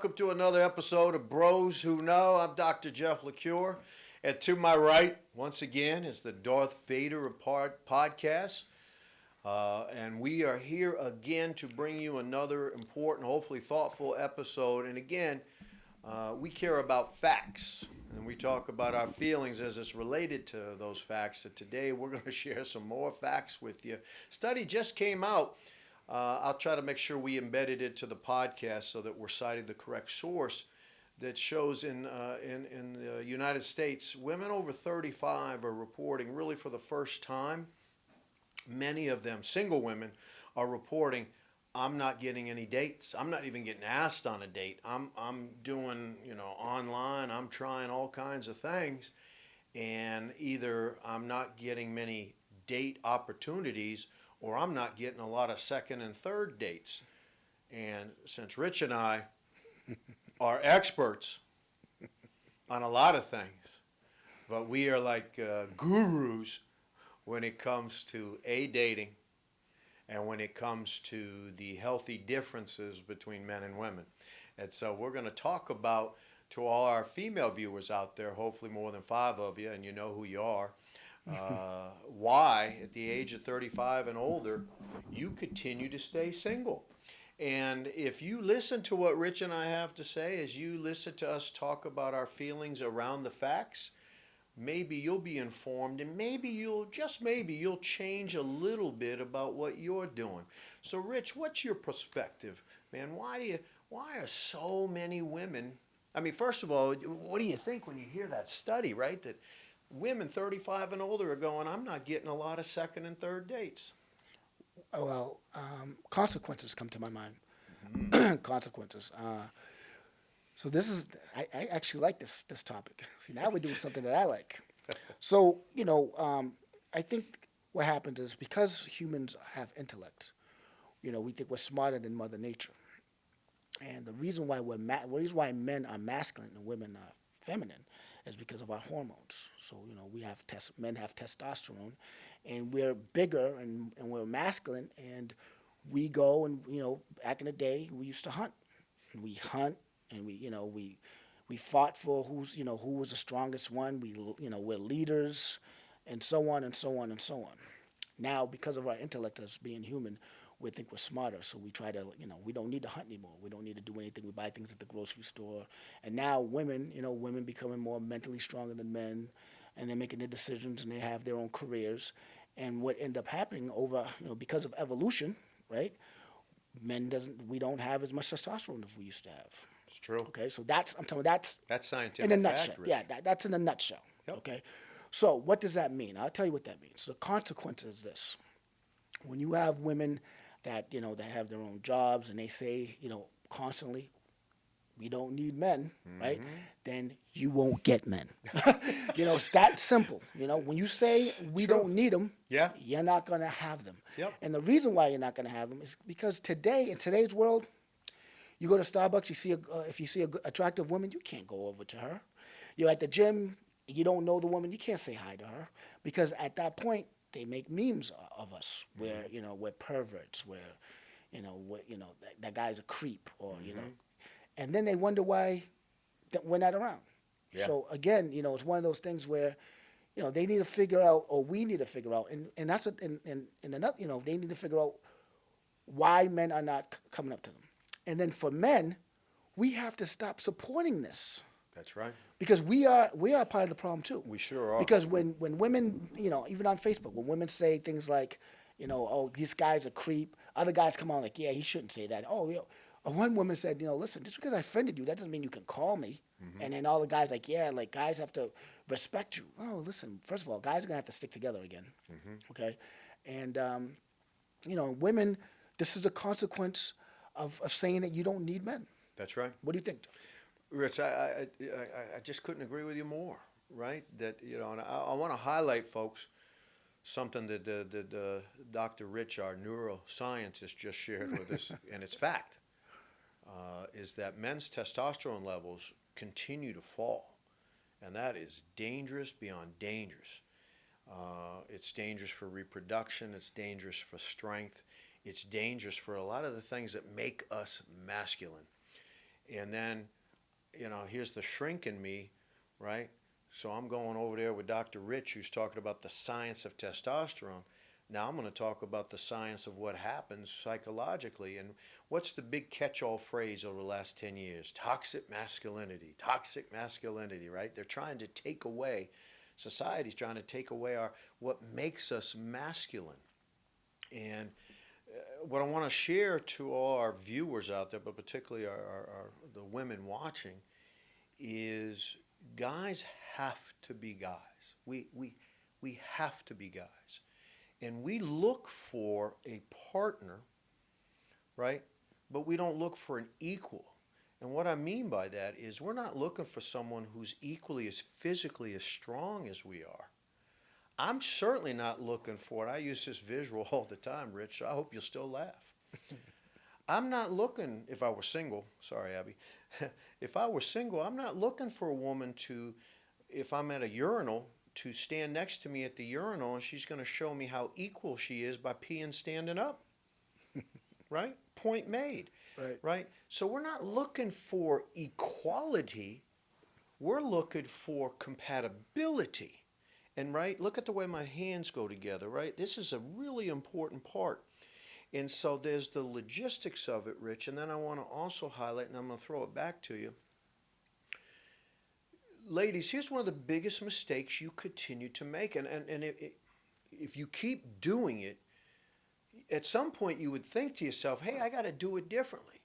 welcome to another episode of Bros Who Know. I'm Dr. Jeff LaCure, and to my right, once again, is the Darth Vader of podcast. And we are here again to bring you another important, hopefully thoughtful episode. And again, we care about facts, and we talk about our feelings as it's related to those facts. So today, we're going to share some more facts with you. Study just came out. I'll try to make sure we embedded it to the podcast so that we're citing the correct source. That shows in the United States, women over 35 are reporting, really for the first time, many of them, single women, are reporting, I'm not getting any dates. I'm not even getting asked on a date. I'm doing, online. I'm trying all kinds of things, and either I'm not getting many date opportunities, or I'm not getting a lot of second and third dates. And since Rich and I are experts on a lot of things, but we are like gurus when it comes to dating and when it comes to the healthy differences between men and women. And so we're going to talk about, to all our female viewers out there, hopefully more than 5 of you, and you know who you are, why at the age of 35 and older you continue to stay single. And if you listen to what Rich and I have to say, as you listen to us talk about our feelings around the facts, maybe you'll be informed, and maybe you'll change a little bit about what you're doing. So Rich, what's your perspective, man? Why are so many women, I mean, first of all, what do you think when you hear that study, right? That women 35 and older are going, I'm not getting a lot of second and third dates. Well, consequences come to my mind. Consequences. So this is, I actually like this topic. See, now we're doing something that I like. So, I think what happens is because humans have intellect, we think we're smarter than Mother Nature. And the reason why men are masculine and women are feminine is because of our hormones. So, men have testosterone, and we're bigger and we're masculine, and we go and, back in the day, we used to hunt. And we hunt, and we fought for who was the strongest one. We're leaders, and so on and so on and so on. Now, because of our intellect as being human, we think we're smarter, so we try to, we don't need to hunt anymore. We don't need to do anything. We buy things at the grocery store. And now women becoming more mentally stronger than men, and they're making their decisions, and they have their own careers. And what end up happening because of evolution, right? We don't have as much testosterone as we used to have. It's true. Okay, so that's scientific in a nutshell. fact, Yeah, that's in a nutshell. Yep. Okay, so what does that mean? I'll tell you what that means. So the consequence is this: when you have women that that have their own jobs and they say constantly, we don't need men, right? Then you won't get men. It's that simple. When you say we True. don't need them, Yeah. you're not going to have them. Yep. And the reason why you're not going to have them is because in today's world, you go to Starbucks, if you see a attractive woman, you can't go over to her. You're at the gym, you don't know the woman, you can't say hi to her, because at that point they make memes of us where we're perverts, where that guy's a creep, or and then they wonder why that we're not around. Yeah. So again, it's one of those things where they need to figure out, or we need to figure out, and that's in another, they need to figure out why men are not coming up to them. And then for men, we have to stop supporting this. That's right. Because we are part of the problem too. We sure are. Because when women, even on Facebook, when women say things like, oh, this guy's a creep, other guys come on like, yeah, he shouldn't say that. Oh, one woman said, listen, just because I friended you, that doesn't mean you can call me. Mm-hmm. And then all the guys like, yeah, like guys have to respect you. Oh, listen, first of all, guys are gonna have to stick together again. Mm-hmm. Okay, and women, this is the consequence of saying that you don't need men. That's right. What do you think, Jeff? Rich, I just couldn't agree with you more, right? That, and I want to highlight, folks, something that Dr. Rich, our neuroscientist, just shared with us, and it's fact, is that men's testosterone levels continue to fall, and that is dangerous beyond dangerous. It's dangerous for reproduction, it's dangerous for strength, it's dangerous for a lot of the things that make us masculine. And then, here's the shrink in me, right? So I'm going over there with Dr. Rich, who's talking about the science of testosterone. Now I'm going to talk about the science of what happens psychologically. And what's the big catch-all phrase over the last 10 years? Toxic masculinity, right? They're trying to take away, society's trying to take away what makes us masculine. And what I want to share to all our viewers out there, but particularly the women watching, is guys have to be guys. We have to be guys. And we look for a partner, right? But we don't look for an equal. And what I mean by that is we're not looking for someone who's equally as physically as strong as we are. I'm certainly not looking for it. I use this visual all the time, Rich, so I hope you'll still laugh. I'm not looking, if I were single, sorry, Abby, if I were single, I'm not looking for a woman to, if I'm at a urinal, to stand next to me at the urinal and she's going to show me how equal she is by peeing standing up. Right? Point made. Right? So we're not looking for equality. We're looking for compatibility. And right, look at the way my hands go together, right? This is a really important part. And so there's the logistics of it, Rich, and then I want to also highlight, and I'm going to throw it back to you. Ladies, here's one of the biggest mistakes you continue to make. And if you keep doing it, at some point you would think to yourself, hey, I got to do it differently.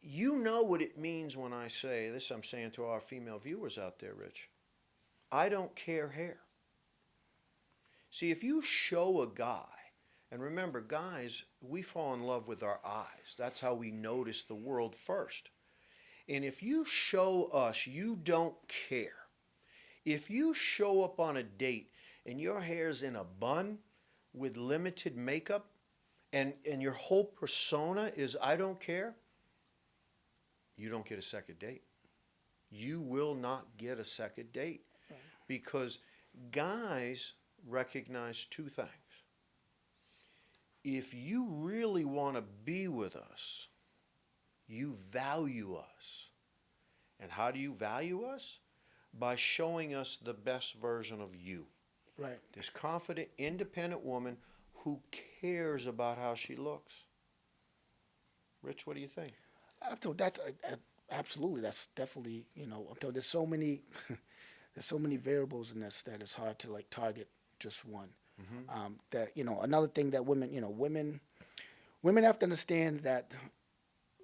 You know what it means when I say this, I'm saying to our female viewers out there, Rich. I don't care hair. See, if you show a guy, and remember, guys, we fall in love with our eyes. That's how we notice the world first. And if you show us you don't care, if you show up on a date and your hair's in a bun with limited makeup and your whole persona is I don't care, you don't get a second date. You will not get a second date because guys recognize two things. If you really want to be with us, you value us. And how do you value us? By showing us the best version of you. Right. This confident, independent woman who cares about how she looks. Rich, what do you think? That's absolutely. That's definitely, there's so many, there's so many variables in this that it's hard to target just one. Mm-hmm. Another thing that women have to understand that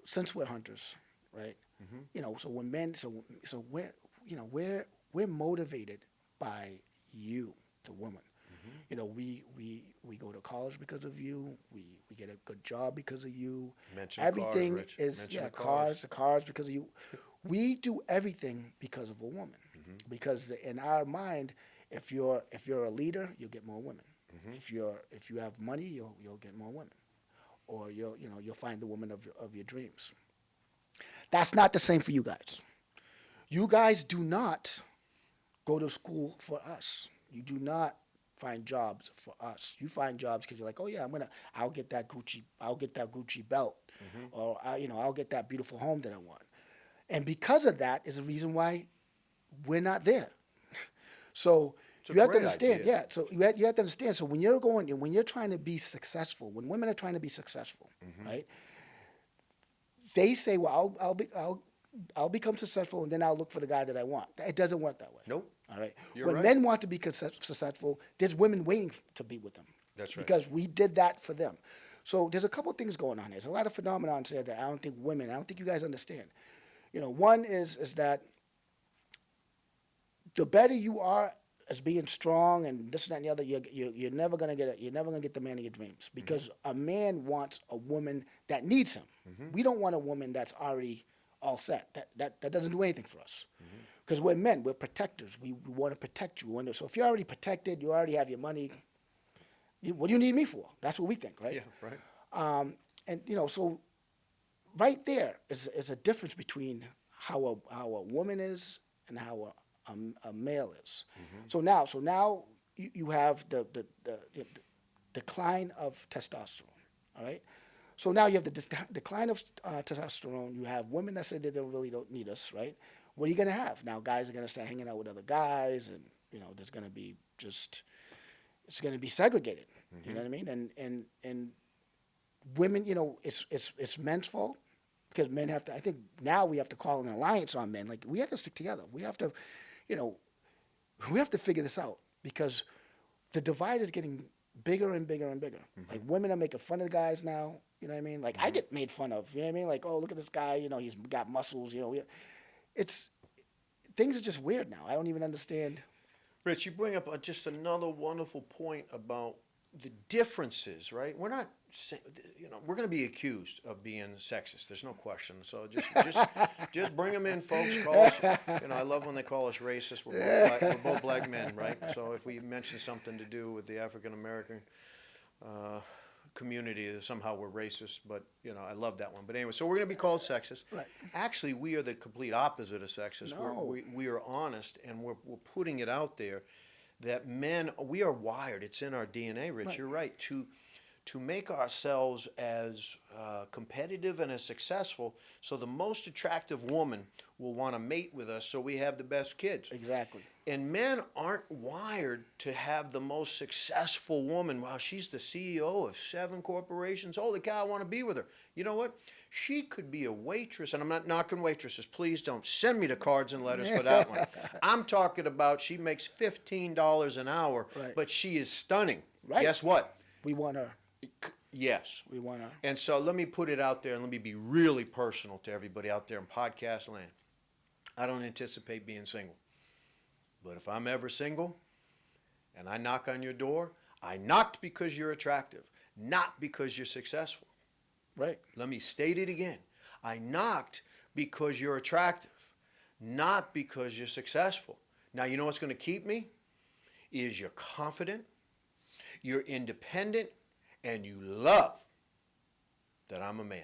since we're hunters, right? Mm-hmm. So when men, so we're motivated by you, the woman. Mm-hmm. We go to college because of you. We get a good job because of you. Mention everything cars, Rich. is Mention the cars because of you. We do everything because of a woman. Mm-hmm. Because in our mind, if you're a leader, you'll get more women. Mm-hmm. If you have money, you'll get more women, or you'll find the woman of your dreams. That's not the same for you guys. You guys do not go to school for us. You do not find jobs for us. You find jobs because you're like, oh yeah, I'll get that Gucci belt, mm-hmm. or I'll get that beautiful home that I want. And because of that is the reason why we're not there. So you have to understand, idea. So you have to understand. So when you're trying to be successful, when women are trying to be successful, mm-hmm. right? They say, well, I'll become successful and then I'll look for the guy that I want. It doesn't work that way. Nope. All right. You're when right. men want to be successful, there's women waiting to be with them. That's right. Because we did that for them. So there's a couple of things going on here. There's a lot of phenomena here that I don't think you guys understand. One is that the better you are as being strong and this and that and the other, you're never gonna get the man of your dreams because mm-hmm. a man wants a woman that needs him. Mm-hmm. We don't want a woman that's already all set. That doesn't do anything for us. Because mm-hmm. we're men, we're protectors. We want to protect you. So if you're already protected, you already have your money. What do you need me for? That's what we think, right? Yeah, right. So right there is a difference between how a woman is and how a male is. Mm-hmm. So now you have the decline of testosterone. All right. So now you have the decline of testosterone. You have women that say they really don't need us, right? What are you going to have? Now guys are going to start hanging out with other guys, and, there's going to be it's going to be segregated. Mm-hmm. You know what I mean? And women, it's men's fault because men have to, I think now we have to call an alliance on men. Like, we have to stick together. We have to, we have to figure this out because the divide is getting bigger and bigger and bigger. Mm-hmm. Like, women are making fun of guys now. You know what I mean? Like, mm-hmm. I get made fun of. You know what I mean? Like, oh, look at this guy. He's got muscles. Things are just weird now. I don't even understand. Rich, you bring up just another wonderful point about the differences, right? We're not, we're going to be accused of being sexist. There's no question. So just bring them in, folks. Call us. I love when they call us racist. We're both black men, right? So if we mention something to do with the African American community, somehow we're racist. But I love that one. But anyway, so we're going to be called sexist. Right. Actually, we are the complete opposite of sexist. No. We are honest, and we're putting it out there that men, we are wired. It's in our DNA, Rich. Right. You're right. To make ourselves as competitive and as successful, so the most attractive woman will want to mate with us, so we have the best kids. Exactly. And men aren't wired to have the most successful woman. Wow, she's the CEO of 7 corporations. Holy cow, I want to be with her. You know what? She could be a waitress, and I'm not knocking waitresses. Please don't send me the cards and letters for that one. I'm talking about she makes $15 an hour, right. But she is stunning. Right. Guess what? We want her. Yes. We want her. And so let me put it out there, and let me be really personal to everybody out there in podcast land. I don't anticipate being single. But if I'm ever single and I knock on your door, I knocked because you're attractive, not because you're successful. Right. Let me state it again. I knocked because you're attractive, not because you're successful. Now, you know what's going to keep me? Is you're confident, you're independent, and you love that I'm a man.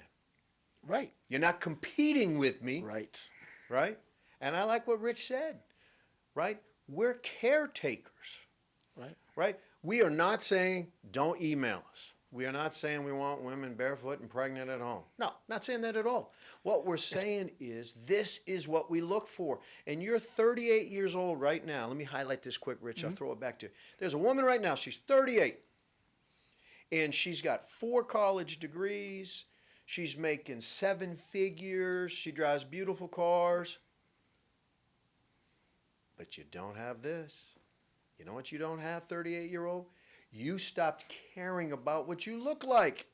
Right. You're not competing with me. Right. Right? And I like what Rich said. Right? We're caretakers. Right. Right? We are not saying don't email us. We are not saying we want women barefoot and pregnant at home. No, not saying that at all. What we're saying is this is what we look for. And you're 38 years old right now. Let me highlight this quick, Rich. I'll throw it back to you. There's a woman right now. She's 38. And she's got 4 college degrees. She's making 7 figures. She drives beautiful cars. But you don't have this. You know what you don't have, 38-year-old? You stopped caring about what you look like.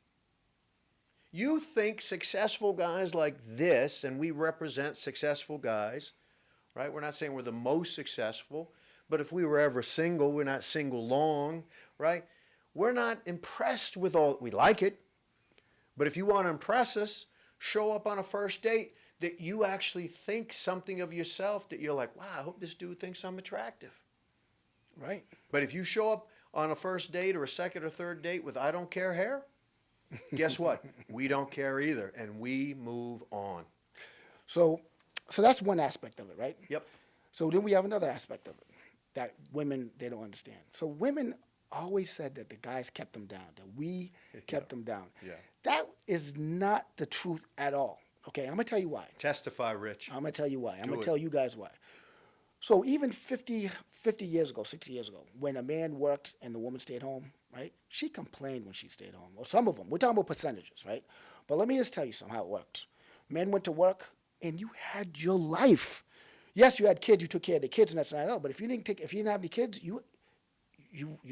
You think successful guys like this, and we represent successful guys, right? We're not saying we're the most successful, but if we were ever single, we're not single long, right? We're not impressed with all, we like it, but if you want to impress us, show up on a first date that you actually think something of yourself, that you're like, wow, I hope this dude thinks I'm attractive. Right. But if you show up on a first date or a second or third date with I don't care hair, guess what? We don't care either, and we move on. So that's one aspect of it, right? Yep. So then we have another aspect of it that women, they don't understand. So women always said that the guys kept them down, that we kept them down. Yeah. That is not the truth at all. Okay, I'm going to tell you why. Testify, Rich. I'm going to tell you why. I'm going to it. tell you guys why. So even 50 years ago, 60 years ago, when a man worked and the woman stayed home, right? She complained when she stayed home. Well, some of them. We're talking about percentages, right? But let me just tell you something, how it worked. Men went to work and you had your life. Yes, you had kids. You took care of the kids and that's not all. But if you didn't have any kids, you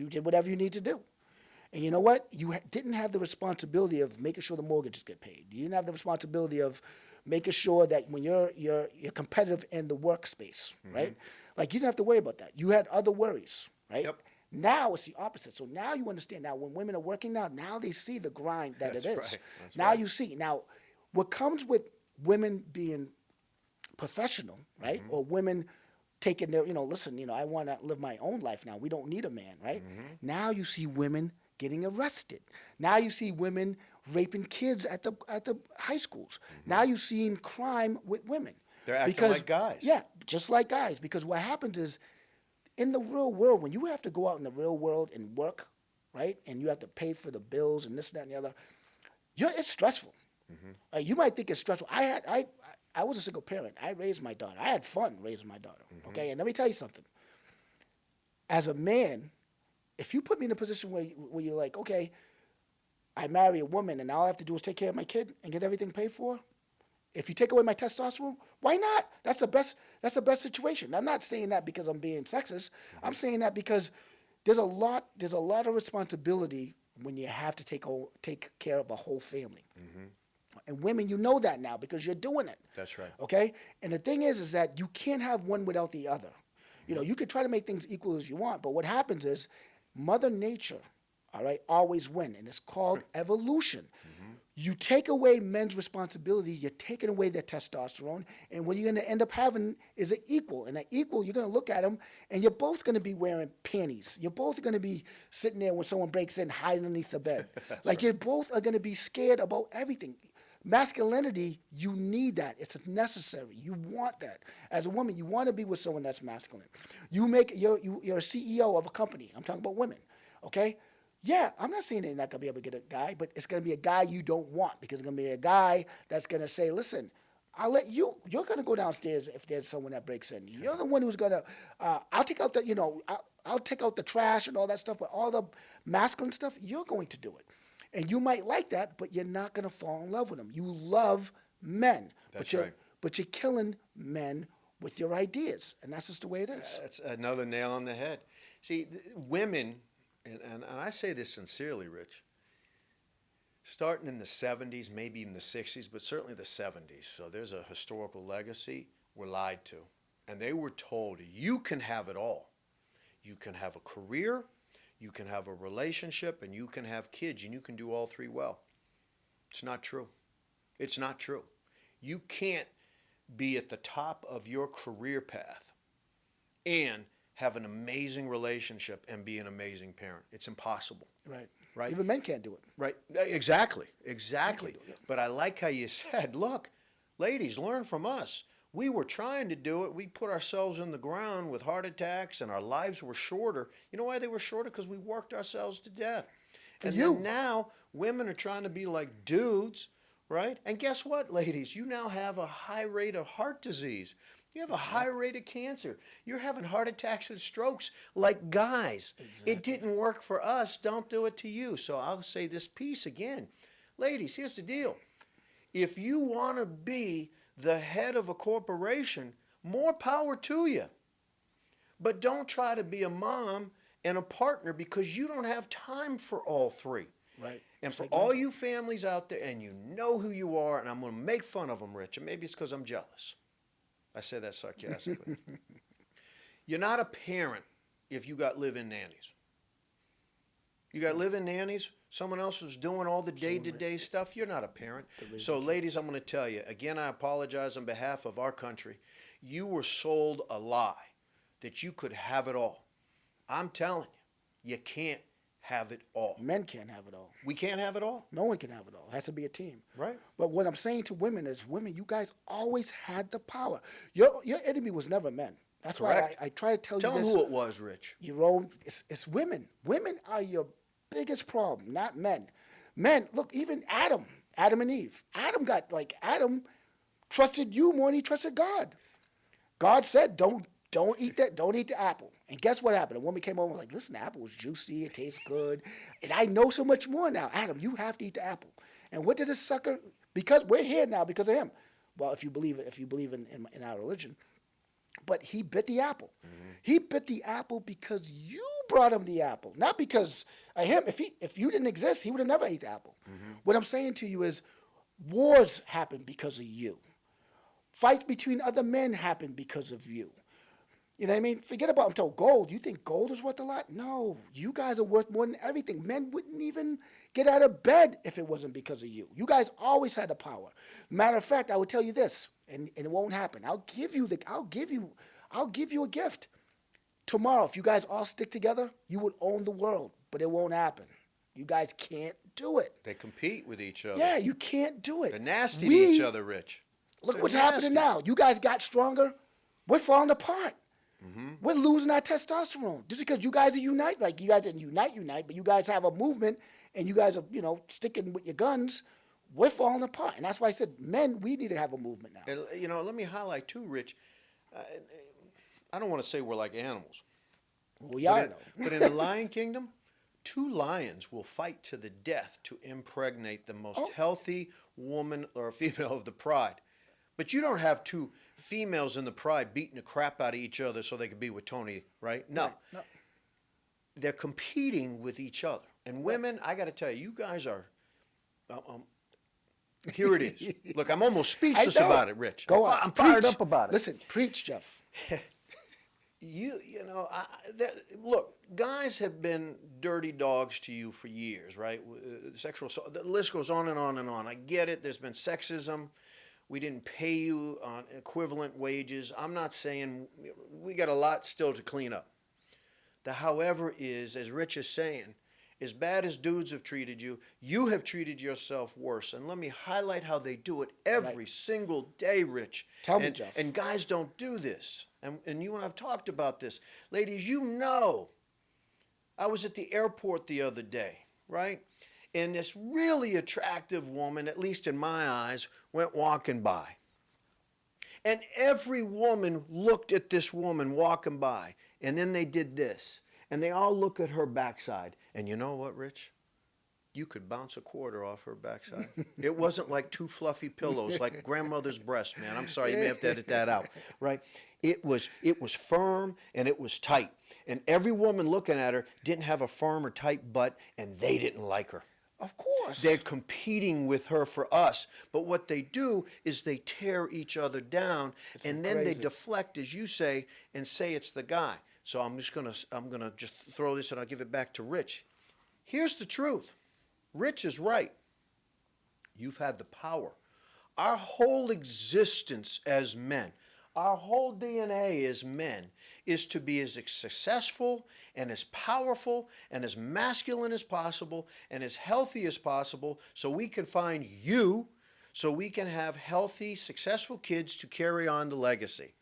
did whatever you need to do. And you know what? You didn't have the responsibility of making sure the mortgages get paid. You didn't have the responsibility of making sure that when you're competitive in the workspace, right? Like, you didn't have to worry about that. You had other worries, right? Yep. Now it's the opposite. So now you understand. Now when women are working now they see the grind that That's it is. right. That's now right. you see. Now, what comes with women being professional, right? Or women taking their, listen, I want to live my own life now. We don't need a man, right? Now you see women getting arrested. Now you see women raping kids at the high schools. Now you're seeing crime with women. They're acting like guys. Yeah, just like guys. Because what happens is, in the real world, when you have to go out in the real world and work, right, and you have to pay for the bills and this, that, and the other, it's stressful. You might think it's stressful. I was a single parent. I raised my daughter. I had fun raising my daughter. Okay, and let me tell you something. As a man, if you put me in a position where you're like, okay, I marry a woman and all I have to do is take care of my kid and get everything paid for. If you take away my testosterone, why not? That's the best situation. I'm not saying that because I'm being sexist. I'm saying that because there's a lot of responsibility when you have to take care of a whole family. And women, you know that now because you're doing it. That's right. Okay? And the thing is that you can't have one without the other. You know, you can try to make things equal as you want, but what happens is Mother Nature, all right, always win, and it's called evolution. You take away men's responsibility, you're taking away their testosterone, and what you're going to end up having is an equal. And an equal, you're going to look at them, and you're both going to be wearing panties. You're both going to be sitting there when someone breaks in, hiding underneath the bed. Like, you both are going to be scared about everything. Masculinity, you need that. It's necessary. You want that. As a woman, you want to be with someone that's masculine. You're a CEO of a company. I'm talking about women, okay? Yeah, I'm not saying they're not going to be able to get a guy, but it's going to be a guy you don't want because it's going to be a guy that's going to say, listen, you're going to go downstairs if there's someone that breaks in. You're the one who's going to, I'll take out I'll take out the trash and all that stuff, but all the masculine stuff, you're going to do it. And you might like that, but you're not going to fall in love with them. You love men. That's right. But you're killing men with your ideas, and that's just the way it is. That's another nail on the head. See, women, and I say this sincerely, Rich, starting in the 70s, maybe even the 60s, but certainly the 70s, so there's a historical legacy, were lied to. And they were told, you can have it all. You can have a career, you can have a relationship, and you can have kids, and you can do all three well. It's not true. It's not true. You can't be at the top of your career path and have an amazing relationship and be an amazing parent. It's impossible. Right. Right? Even men can't do it. Right. Exactly. But I like how you said, look, ladies, learn from us. We were trying to do it. We put ourselves in the ground with heart attacks and our lives were shorter. You know why they were shorter? Because we worked ourselves to death. And then now women are trying to be like dudes, right? And guess what, ladies? You now have a high rate of heart disease. You have a high rate of cancer. You're having heart attacks and strokes like guys. Exactly. It didn't work for us. Don't do it to you. So I'll say this piece again. Ladies, here's the deal. If you want to be the head of a corporation, more power to you. But don't try to be a mom and a partner because you don't have time for all three. Right. And for all you families out there, and you know who you are, and I'm going to make fun of them, Rich, and maybe it's because I'm jealous. I say that sarcastically. You're not a parent if you got live-in nannies. You got live-in nannies, someone else is doing all the day-to-day stuff, you're not a parent. So, ladies, I'm going to tell you, again, I apologize on behalf of our country. You were sold a lie that you could have it all. I'm telling you, you can't have it all. Men can't have it all. We can't have it all. No one can have it all. It has to be a team. Right. But what I'm saying to women is, women, you guys always had the power. Your enemy was never men. That's Correct. why I try to tell you them this. Who it was, Rich. Your own. It's women. Women are your biggest problem, not men. Men, look, even Adam and Eve. Adam trusted you more than he trusted God. God said, don't eat that. Don't eat the apple. And guess what happened? A woman came over and was like, listen, the apple was juicy. It tastes good. And I know so much more now. Adam, you have to eat the apple. And what did this sucker? Because we're here now because of him. Well, if you believe in our religion. But he bit the apple. Mm-hmm. He bit the apple because you brought him the apple, not because of him. If you didn't exist, he would have never ate the apple. Mm-hmm. What I'm saying to you is, wars happen because of you. Fights between other men happen because of you. You know what I mean? Forget about, I'm told gold. You think gold is worth a lot? No, you guys are worth more than everything. Men wouldn't even get out of bed if it wasn't because of you. You guys always had the power. Matter of fact, I would tell you this, and it won't happen. I'll give you a gift. Tomorrow, if you guys all stick together, you would own the world, but it won't happen. You guys can't do it. They compete with each other. Yeah, you can't do it. They're nasty to each other, Rich. Look what's happening now. You guys got stronger. We're falling apart. Mm-hmm. We're losing our testosterone just because you guys are you guys didn't unite, but you guys have a movement and you guys are, sticking with your guns. we're falling apart. And that's why I said, men, we need to have a movement now. And, let me highlight too, Rich. Uh, I don't want to say we're like animals. We are, though. But in the Lion Kingdom, 2 lions will fight to the death to impregnate the most healthy woman or female of the pride. But you don't have 2 females in the pride beating the crap out of each other so they can be with Tony, right? No. Right, no. They're competing with each other. And women, I got to tell you guys are. Here it is. Look, I'm almost speechless about it, Rich. Go on. I'm fired Preach. up about it. Listen, preach, Jeff. Look, guys have been dirty dogs to you for years, right? Sexual assault, the list goes on and on and on. I get it. There's been sexism. We didn't pay you on equivalent wages. I'm not saying we got a lot still to clean up. The however is, as Rich is saying, as bad as dudes have treated you, you have treated yourself worse. And let me highlight how they do it every single day, Rich. Tell me, Jeff. And guys don't do this. And you and I have talked about this. Ladies, you know, I was at the airport the other day, right? And this really attractive woman, at least in my eyes, went walking by. And every woman looked at this woman walking by, and then they did this. And they all look at her backside. And you know what, Rich? You could bounce a quarter off her backside. It wasn't like 2 fluffy pillows, like grandmother's breast, man. I'm sorry, you may have to edit that out, right? It was firm and it was tight. And every woman looking at her didn't have a firm or tight butt, and they didn't like her. Of course. They're competing with her for us. But what they do is they tear each other down, and then they deflect, as you say, and say it's the guy. So I'm gonna just throw this and I'll give it back to Rich. Here's the truth. Rich is right. You've had the power. Our whole existence as men, our whole DNA as men, is to be as successful and as powerful and as masculine as possible and as healthy as possible, so we can find you, so we can have healthy, successful kids to carry on the legacy.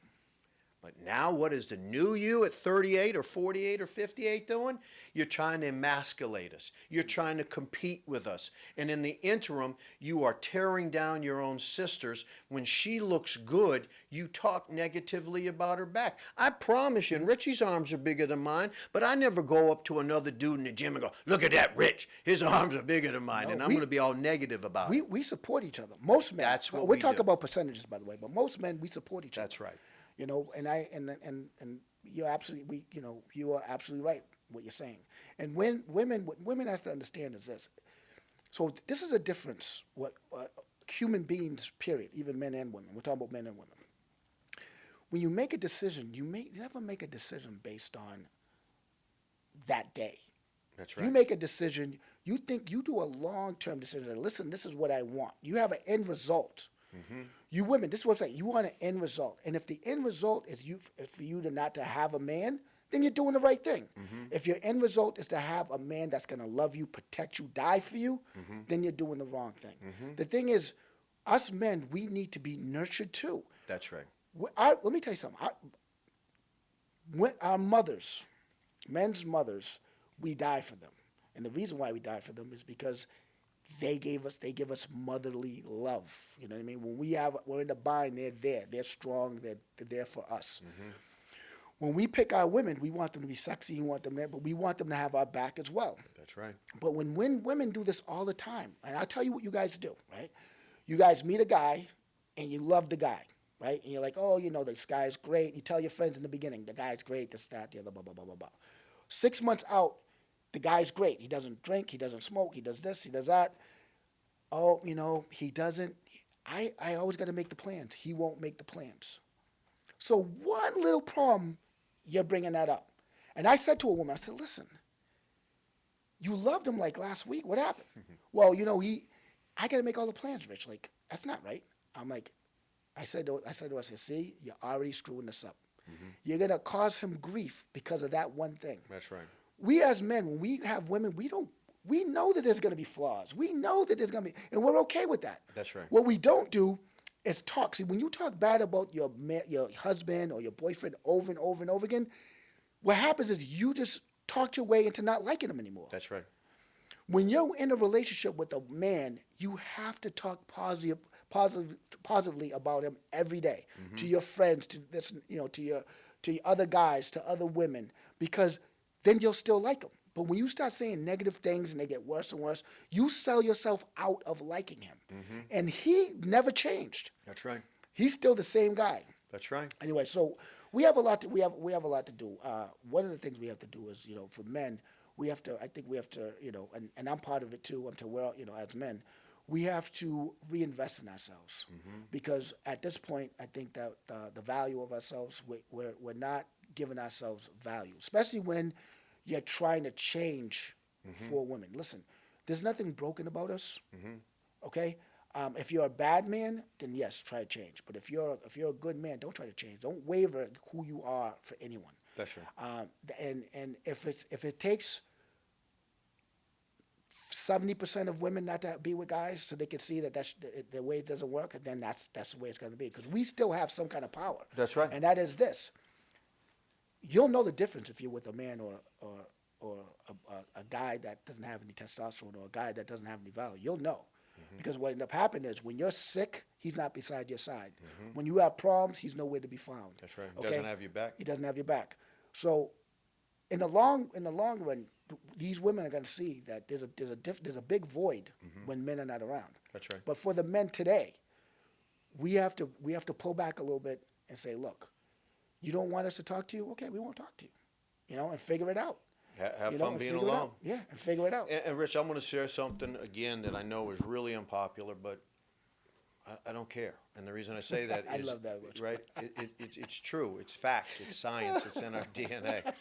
But now what is the new you at 38 or 48 or 58 doing? You're trying to emasculate us. You're trying to compete with us. And in the interim, you are tearing down your own sisters. When she looks good, you talk negatively about her back. I promise you, and Richie's arms are bigger than mine, but I never go up to another dude in the gym and go, look at that Rich. His arms are bigger than mine. No, and I'm going to be all negative about it. We support each other. Most men. That's what we we talk do. about percentages, by the way, but most men, we support each other. That's right. You know, and you're absolutely, you are absolutely right what you're saying. And what women has to understand is this. So this is a difference. What human beings, period, even men and women. We're talking about men and women. When you make a decision, you never make a decision based on that day. That's right. You make a decision. You do a long-term decision. Listen, this is what I want. You have an end result. Mm-hmm. You women, this is what I'm saying. You want an end result, and if the end result is for you not to have a man, then you're doing the right thing. Mm-hmm. If your end result is to have a man that's going to love you, protect you, die for you, then you're doing the wrong thing. Mm-hmm. The thing is, us men, we need to be nurtured too. That's right. Let me tell you something. Our mothers, men's mothers, we die for them, and the reason why we die for them is because they give us motherly love. You know what I mean? When we're in the bind, they're there. They're strong. They're there for us. Mm-hmm. When we pick our women, we want them to be sexy. But we want them to have our back as well. That's right. But when women do this all the time, and I'll tell you what you guys do, right? You guys meet a guy, and you love the guy, right? And you're like, oh, this guy's great. You tell your friends in the beginning, the guy's great, this, that, the other, blah, blah, blah, blah, blah. 6 months out, the guy's great. He doesn't drink. He doesn't smoke. He does this. He does that. Oh, he doesn't. I always got to make the plans. He won't make the plans. So one little problem, you're bringing that up. And I said to a woman, I said, listen, you loved him like last week. What happened? Well, I got to make all the plans, Rich. Like, that's not right. I'm like, I said to her, see, you're already screwing this up. Mm-hmm. You're going to cause him grief because of that one thing. That's right. We as men, when we have women, we know that there's going to be flaws. We know that there's going to be, and we're okay with that. That's right. What we don't do is talk. See, when you talk bad about your husband or your boyfriend over and over and over again, what happens is you just talk your way into not liking them anymore. That's right. When you're in a relationship with a man, you have to talk positively about him every day to your friends, to this, to your other guys, to other women, because then you'll still like him. But when you start saying negative things and they get worse and worse, you sell yourself out of liking him. And he never changed. That's right. He's still the same guy. That's right. Anyway, so we have a lot to do. One of the things we have to do is, for men, I think we have to, and I'm part of it too. As men, we have to reinvest in ourselves because at this point, I think that the value of ourselves, we're not giving ourselves value, especially when you're trying to change for women. Listen, there's nothing broken about us. Okay. If you're a bad man, then yes, try to change. But if you're a good man, don't try to change. Don't waver who you are for anyone. That's right. And if it takes 70% of women not to be with guys, so they can see that the way it doesn't work, then that's the way it's going to be. Because we still have some kind of power. That's right. And that is this: you'll know the difference if you're with a man or a guy that doesn't have any testosterone or a guy that doesn't have any value. You'll know. Because what ends up happening is when you're sick, he's not beside your side. When you have problems, he's nowhere to be found. That's right. Okay? Doesn't have your back. He doesn't have your back. So, in the long run, these women are going to see that there's a big void when men are not around. That's right. But for the men today, we have to pull back a little bit and say, look, you don't want us to talk to you? Okay, we won't talk to you. And figure it out. Have fun being alone. Yeah, and figure it out. And Rich, I'm going to share something again that I know is really unpopular, but I don't care. And the reason I say that I is, love that, Rich. right? It's true. It's fact. It's science. It's in our DNA.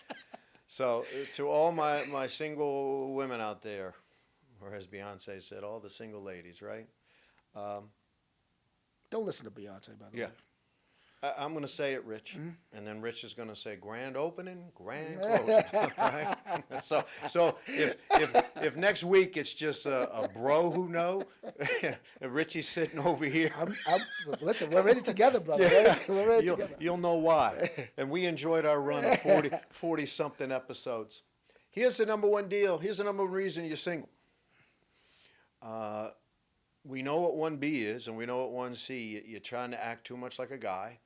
So to all my single women out there, or as Beyonce said, all the single ladies, right? Don't listen to Beyonce, by the way. I'm going to say it, Rich, and then Rich is going to say grand opening, grand closing. Right? So if next week it's just a bro who know, and Richie's sitting over here, Listen, we're ready together, brother. We're ready together. You'll know why. And we enjoyed our run of 40-something episodes. Here's the number one deal. Here's the number one reason you're single. We know what 1B is, and we know what 1C. You're trying to act too much like a guy.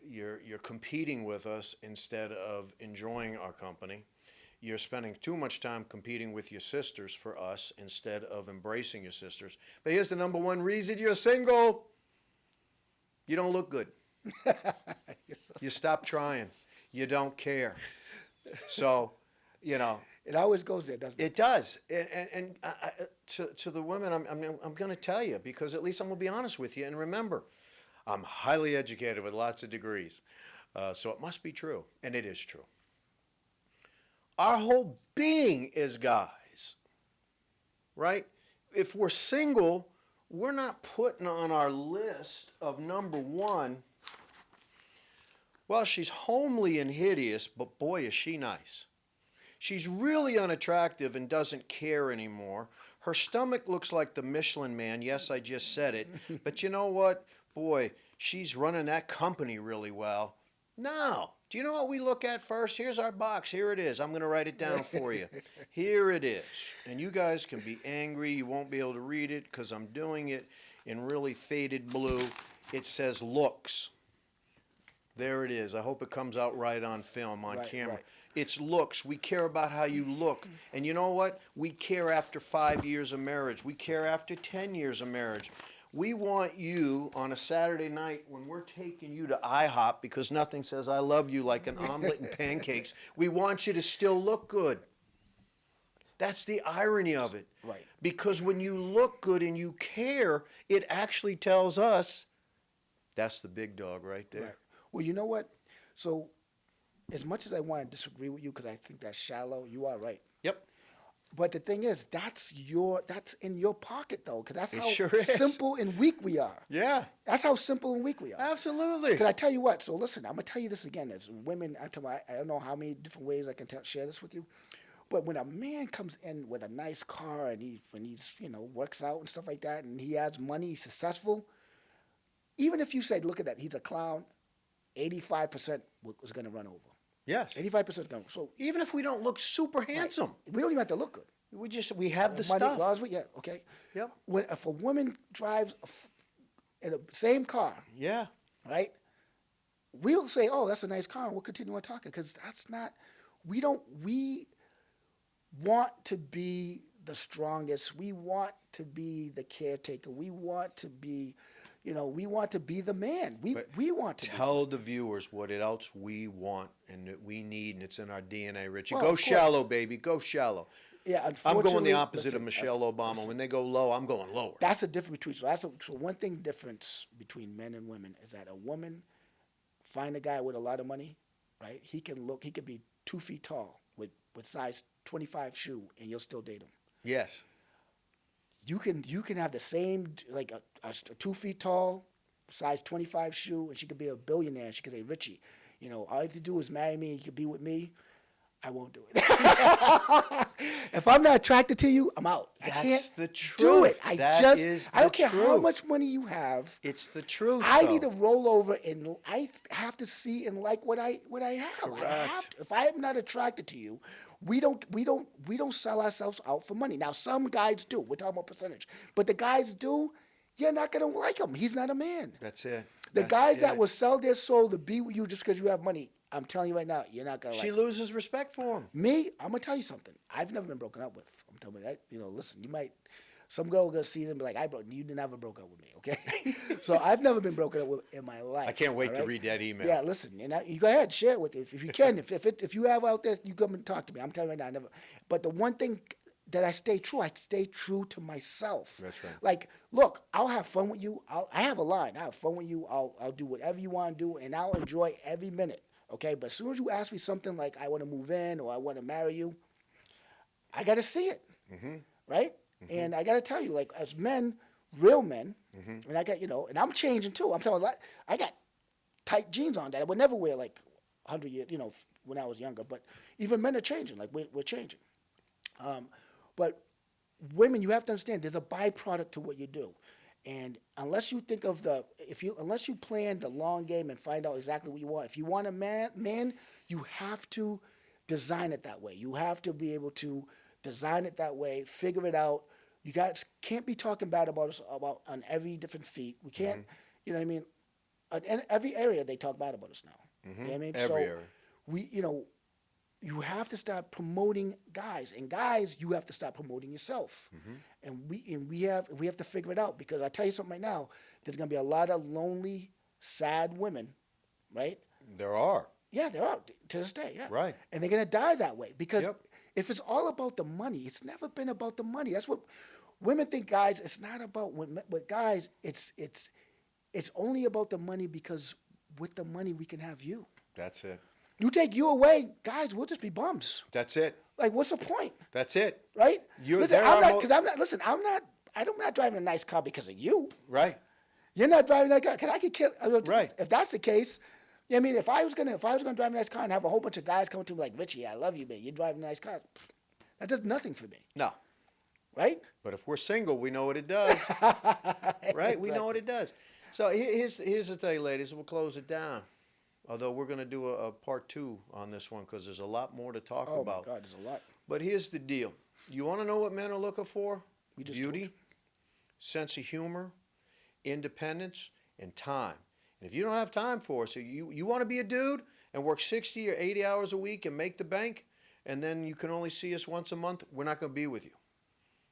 You're competing with us instead of enjoying our company. You're spending too much time competing with your sisters for us instead of embracing your sisters. But here's the number one reason you're single. You don't look good. You stop trying. You don't care. So, It always goes there, doesn't it? it does. And to the women, I'm going to tell you, because at least I'm going to be honest with you. And remember, I'm highly educated with lots of degrees. So it must be true. And it is true. Our whole being is guys, right? If we're single, we're not putting on our list of number one, well, she's homely and hideous, but boy, is she nice. She's really unattractive and doesn't care anymore. Her stomach looks like the Michelin Man. Yes, I just said it. But you know what? Boy, she's running that company really well. No. Do you know what we look at first? Here's our box. Here it is. I'm going to write it down for you. Here it is. And you guys can be angry. You won't be able to read it because I'm doing it in really faded blue. It says looks. There it is. I hope it comes out right on film, on camera. Right. It's looks. We care about how you look. And you know what? We care after 5 years of marriage. We care after 10 years of marriage. We want you on a Saturday night when we're taking you to IHOP, because nothing says I love you like an omelet and pancakes. We want you to still look good. That's the irony of it. Right. Because when you look good and you care, it actually tells us that's the big dog right there. Right. Well, you know what? So, as much as I want to disagree with you because I think that's shallow, you are right. Yep. But the thing is, that's in your pocket though, because that's It how sure is. simple and weak we are. Yeah. That's how simple and weak we are. Absolutely. Because I tell you what, so listen, I'm gonna tell you this again. As women, I don't know how many different ways I can share this with you, but when a man comes in with a nice car and he's works out and stuff like that, and he has money, he's successful, even if you say, look at that, he's a clown, 85% was gonna run over. Yes. 85% is gonna. So Even if we don't look super handsome. we don't even have to look good. We have the money, stuff. laws, yeah, okay. Yep. If a woman drives in the same car, Yeah. right? We'll say, "Oh, that's a nice car," and we'll continue on talking because that's not. We don't. We want to be the strongest. We want to be the caretaker. We want to be, we want to be the man. We want to Tell the viewers what else we want and that we need, and it's in our DNA, Richie. Well, Go of course. shallow, baby. Go shallow. Yeah, I'm unfortunately, going the opposite listen, of Michelle Obama. listen, When they go low, I'm going lower. that's a difference between. So one thing difference between men and women is that a woman find a guy with a lot of money, right? He could be 2 feet tall with size 25 shoe, and you'll still date him. Yes. You can have the same like a 2 feet tall, size 25 shoe, and she could be a billionaire. And she could say, Richie, all you have to do is marry me, and you can be with me. I won't do it. If I'm not attracted to you, I'm out. I can't That's the do truth. it. I That don't care how truth. much money you have. It's the truth. I though. need to roll over and I have to see and like what I have. Correct. I have to. If I am not attracted to you, we don't sell ourselves out for money. Now some guys do. We're talking about percentage, but the guys do. You're not gonna like him. He's not a man. That's it. The That's guys that it. will sell their soul to be with you just because you have money, I'm telling you right now, you're not gonna like She him. loses respect for him. Me, I'm gonna tell you something. I've never been broken up with. I'm telling you that. Listen, you might. Some girl gonna see them and be like, you never broke up with me, okay? So I've never been broken up with in my life. I can't wait all to right? read that email. Yeah, listen, you go ahead, share it with it if you can. If you have out there, you come and talk to me. I'm telling you right now, I never. But the one thing that I stay true to myself. That's right. Like, look, I'll have fun with you. I have a line. I have fun with you. I'll do whatever you want to do, and I'll enjoy every minute. Okay, but as soon as you ask me something like I want to move in or I want to marry you, I got to see it, right? And I got to tell you, like as men, real men, and I got and I'm changing too. I'm telling you, I got tight jeans on that I would never wear like 100 years, when I was younger. But even men are changing. Like we're changing. But women, you have to understand, there's a byproduct to what you do. And unless you think of unless you plan the long game and find out exactly what you want, if you want a man, you have to design it that way. You have to be able to design it that way, figure it out. You guys can't be talking bad about us on every different feet. We can't, you know what I mean? In every area they talk bad about us now. You know what I mean? Every area. We, you have to start promoting guys, and guys, you have to start promoting yourself. And we have to figure it out, because I tell you something right now, there's gonna be a lot of lonely, sad women, right? There are. Yeah, there are to this day. Yeah, Right. And they're gonna die that way because Yep. if it's all about the money, it's never been about the money. That's what women think, guys. It's not about women, but guys, it's only about the money, because with the money we can have you. That's it. You take you away, guys, we'll just be bums. That's it. Like, what's the point, That's it. right? You're Listen, there. I'm not. Listen, I'm not driving a nice car because of you. Right. You're not driving that car. Cause I could kill. Right. If that's the case, I mean, if I was gonna drive a nice car and have a whole bunch of guys coming to me like, Richie, I love you, man. You're driving a nice car. That does nothing for me, No. right? But if we're single, we know what it does. Right? We know what it does. So here's the thing, ladies. We'll close it down. Although we're going to do a part 2 on this one, because there's a lot more to talk Oh about. my God, there's a lot. But here's the deal. You want to know what men are looking for? We just Beauty, told you. sense of humor, independence, and time. And if you don't have time for us, so you want to be a dude and work 60 or 80 hours a week and make the bank, and then you can only see us once a month, we're not going to be with you.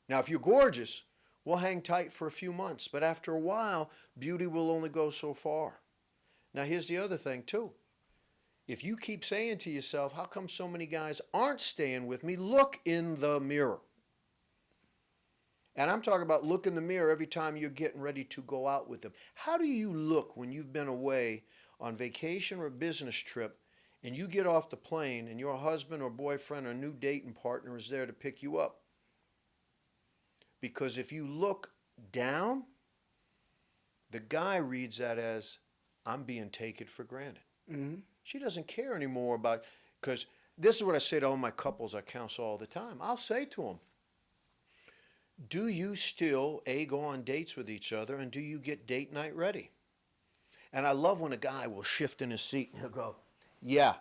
Now, if you're gorgeous, we'll hang tight for a few months. But after a while, beauty will only go so far. Now, here's the other thing, too. If you keep saying to yourself, how come so many guys aren't staying with me? Look in the mirror. And I'm talking about look in the mirror every time you're getting ready to go out with them. How do you look when you've been away on vacation or a business trip, and you get off the plane and your husband or boyfriend or new dating partner is there to pick you up? Because if you look down, the guy reads that as, I'm being taken for granted. Mm-hmm. She doesn't care anymore about, because this is what I say to all my couples I counsel all the time. I'll say to them, do you still, go on dates with each other, and do you get date night ready? And I love when a guy will shift in his seat and he'll go, yeah,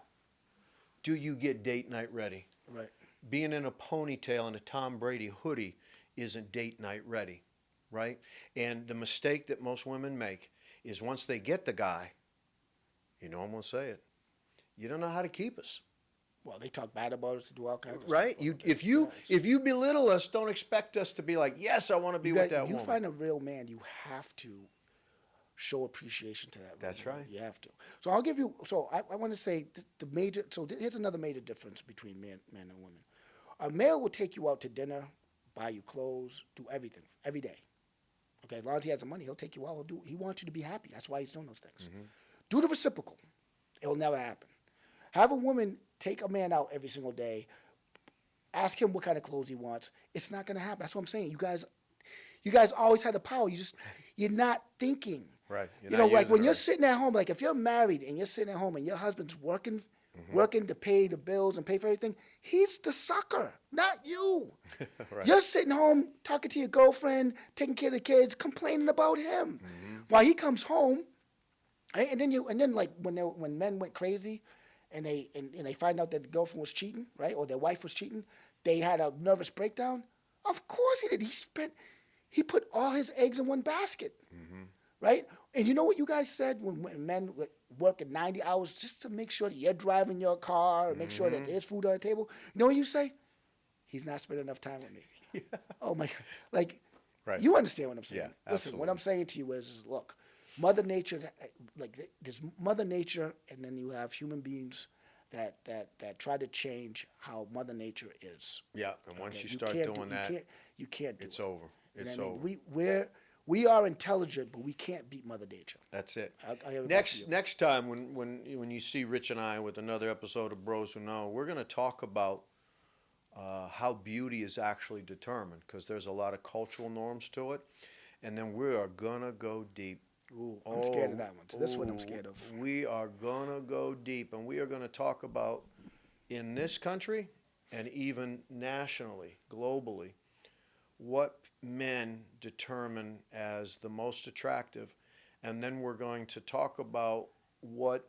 do you get date night ready? Right. being in a ponytail and a Tom Brady hoodie isn't date night ready, right? And the mistake that most women make is once they get the guy, I'm going to say it, you don't know how to keep us. Well, they talk bad about us, do all kinds of Right? stuff. You, if you belittle us, don't expect us to be like, yes, I want to be with that you woman. find a real man, you have to show appreciation to that. That's woman. right. You have to. So I'll give you. So I want to say the major. So here's another major difference between men and women. A male will take you out to dinner, buy you clothes, do everything every day. Okay, as long as he has the money, he'll take you out. He wants you to be happy. That's why he's doing those things. Mm-hmm. Do the reciprocal. It'll never happen. Have a woman take a man out every single day. Ask him what kind of clothes he wants. It's not going to happen. That's what I'm saying. You guys always had the power. You're not thinking. Right. You're You not know, like using when it you're right. sitting at home, like if you're married and you're sitting at home and your husband's working to pay the bills and pay for everything, he's the sucker, not you. Right. You're sitting home talking to your girlfriend, taking care of the kids, complaining about him. While he comes home, right, and then like when men went crazy and they find out that the girlfriend was cheating, right, or their wife was cheating, they had a nervous breakdown. Of course he did. He put all his eggs in one basket. Right? And you know what you guys said when men work at 90 hours just to make sure that you're driving your car and make sure that there's food on the table? You know what you say? He's not spending enough time with me. Yeah. Oh, my God. Like, Right. you understand what I'm saying. Yeah, Listen, what absolutely. I'm saying to you is look, Mother Nature, like there's Mother Nature, and then you have human beings that try to change how Mother Nature is. Yeah, and once Okay? you start can't doing do, that, you can't do it's it. over. You know It's what I over. mean? We are intelligent, but we can't beat Mother Nature. That's it. I'll give it back to you. Next time when you see Rich and I with another episode of Bros Who Know, we're going to talk about how beauty is actually determined, because there's a lot of cultural norms to it, and then we are going to go deep. Ooh, I'm scared of that one. So this one I'm scared of. We are going to go deep, and we are going to talk about, in this country and even nationally, globally, what men determine as the most attractive. And then we're going to talk about what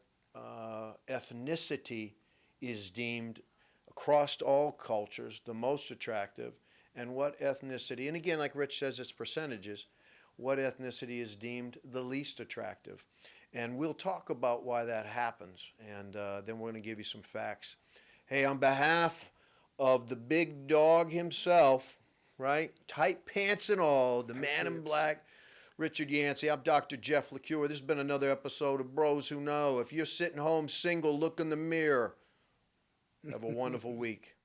ethnicity is deemed across all cultures the most attractive, and what ethnicity, and again, like Rich says, it's percentages, what ethnicity is deemed the least attractive. And we'll talk about why that happens, and then we're going to give you some facts. Hey, on behalf of the big dog himself, right? Tight pants and all, the man in black, Richard Yancey. I'm Dr. Jeff LeCure. This has been another episode of Bros Who Know. If you're sitting home single, look in the mirror. Have a wonderful week.